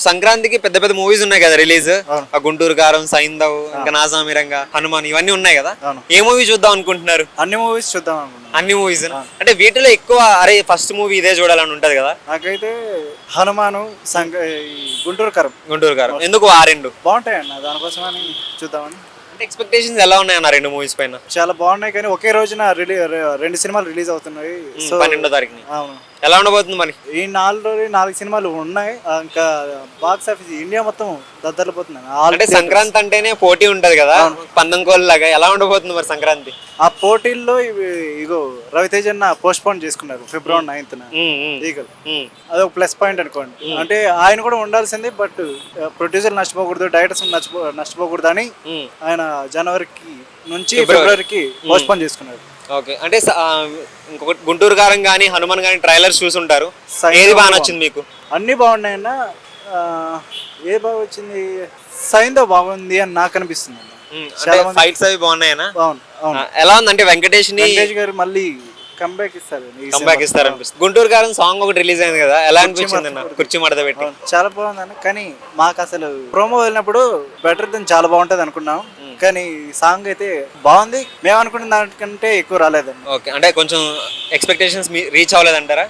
సంక్రాంతికి పెద్ద పెద్ద మూవీస్ ఉన్నాయి కదా రిలీజ్. అవును. ఆ గుంటూరు కారం, సైందవ్, ఇంకా నాసామిరంగా, హనుమాన్ ఇవన్నీ ఉన్నాయి కదా. అవును. ఏ మూవీ చూద్దాం అనుకుంటున్నారు? అన్ని మూవీస్ చూద్దాం అనుకున్నాను. అన్ని మూవీస్ అంటే వీటిలో ఎక్కువ అరే ఫస్ట్ మూవీ ఇదే చూడాలని ఉంటది కదా. నాకైతే హనుమాను ఈ గుంటూరు కరం గుంటూరు కారం ఎందుకు ఆ రెండు బాగుంటాయి అన్న, దానికోసమని చూద్దామని. అంటే ఎక్స్పెక్టేషన్స్ ఎలా ఉన్నాయి అన్న రెండు మూవీస్ పైన? చాలా బాగున్నాయి, కానీ ఒకే రోజున రెండు సినిమాలు రిలీజ్ అవుతున్నాయి. సో 12వ తారీఖుని అవును, ఎలా ఉండబోతుంది మరి? ఈ 4 సినిమాలు ఉన్నాయి. ఇంకా బాక్స్ ఆఫీస్ ఇండియా మొత్తం దద్దరిపోతుంది. అంటే సంక్రాంతి అంటేనే పోటీ ఉంటది కదా, పందెం కోళ్ళ లాగా. ఎలా ఉండబోతుంది మరి సంక్రాంతి? ఆ పోటీల్లో ఇగో రవితేజ అన్న పోస్ట్ పోన్ చేసుకున్నారు February 9th. ఈగల్ అదొక ప్లస్ పాయింట్ అనుకోండి. అంటే ఆయన కూడా ఉండాల్సింది, బట్ ప్రొడ్యూసర్ నష్టపోకూడదు, డైరెక్టర్స్ నష్టపోకూడదు అని ఆయన జనవరికి నుంచి ఫిబ్రవరికి పోస్ట్ పోన్ చేసుకున్నారు. ఓకే, అంటే ఇంకొకటి గుంటూరు కారం కానీ హనుమాన్ కానీ ట్రైలర్స్ చూసుంటారు. ఏది బాగా నచ్చింది మీకు? అన్ని బాగున్నాయన్న. ఏది బాగా వచ్చింది? సైందవ్ బాగుంది అని నాకు అనిపిస్తుంది. ఫైట్స్ అవి బాగున్నాయనా? అవును. ఎలా ఉందంటే వెంకటేష్ గారు మళ్ళీ కంబ్యాక్ ఇస్తారు అనిపిస్తుంది. గుంటూరు కారం సాంగ్ ఒకటి రిలీజ్ అయింది కదా, ఎలా అనిపించింది అన్న? కుర్చీ మడత పెట్టి చాలా బాగుంది అన్న, కానీ మాకు అసలు ప్రోమో వెళ్ళినప్పుడు బెటర్ దెన్ చాలా బాగుంటది అనుకున్నాం, కానీ సాంగ్ అయితే బాగుంది. మేము అనుకున్న దానికంటే ఎక్కువ రాలేదండి. ఓకే, అంటే కొంచెం ఎక్స్పెక్టేషన్స్ రీచ్ అవ్వలేదంటారా?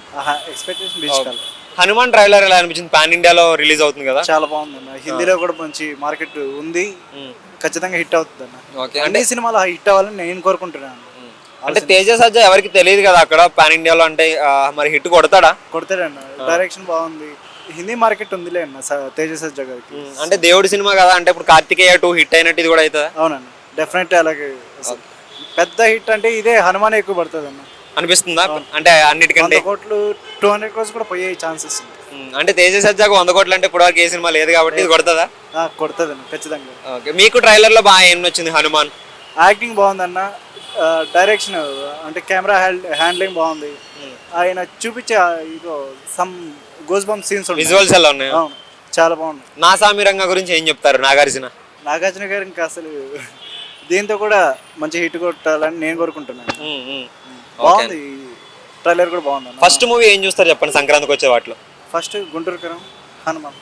ఎక్స్పెక్టేషన్ రీచ్ కాలేదు. హనుమాన్ ట్రైలర్ ఎలా అనిపించింది? పాన్ ఇండియాలో రిలీజ్ అవుతుంది కదా. చాలా బాగుంది అన్న, హిందీలో కూడా మంచి మార్కెట్ ఉంది, ఖచ్చితంగా హిట్ అవుతుంది అన్న. ఓకే, అంటే సినిమాలో హిట్ అవ్వాలని నేను కోరుకుంటున్నాను. అంటే తేజ సజ్జా ఎవరికి తెలియదు కదా అక్కడ పాన్ ఇండియాలో, అంటే మరి హిట్ కొడతాడా? కొడతాడన్న, డైరెక్షన్ బాగుంది, హిందీ మార్కెట్ ఉందిలే అన్న తేజ సజ్జా గారికి. అంటే దేవుడి సినిమా కదా, అంటే ఇప్పుడు కార్తికేయ 2 హిట్ అయినట్టు ఇది కూడా అవుతుందా? అవునన్న, డెఫినెట్ అలాగే. పెద్ద హిట్ అంటే ఇదే హనుమాన్ ఎక్కువ పడుతుంది అన్న అనిపిస్తుందా? అంటే అన్నిటికంటే 100 కోట్లు 200 crores కూడా పోయే ఛాన్సెస్ ఉంది. అంటే తేజ సజ్జాకు 100 కోట్లు అంటే ఇప్పుడు వరకు ఏ సినిమా లేదు కాబట్టి ఇది కొడతదా? కొడుతుంది అన్న ఖచ్చితంగా. ఓకే, మీకు ట్రైలర్ లో బాగా ఏం నచ్చింది? హనుమాన్ యాక్టింగ్ బాగుందన్న, డైరెక్షన్ అంటే కెమెరా హ్యాండ్లింగ్ బాగుంది, ఆయన చూపించే some goes bump scenes visuals ఎలా ఉన్నాయి? చాలా బాగుంది. నాసామిరంగా గురించి ఏం చెప్తారు? నాగార్జున గారు ఇంకా అసలు దీంతో కూడా మంచి హిట్ కొట్టాలని నేను కోరుకుంటున్నాను. బాగుంది, ట్రైలర్ కూడా బాగుంది. ఫస్ట్ మూవీ ఏం చూస్తారు చెప్పండి సంక్రాంతికి వచ్చే వాటిలో? ఫస్ట్ గుంటూరు కరం, హనుమాన్.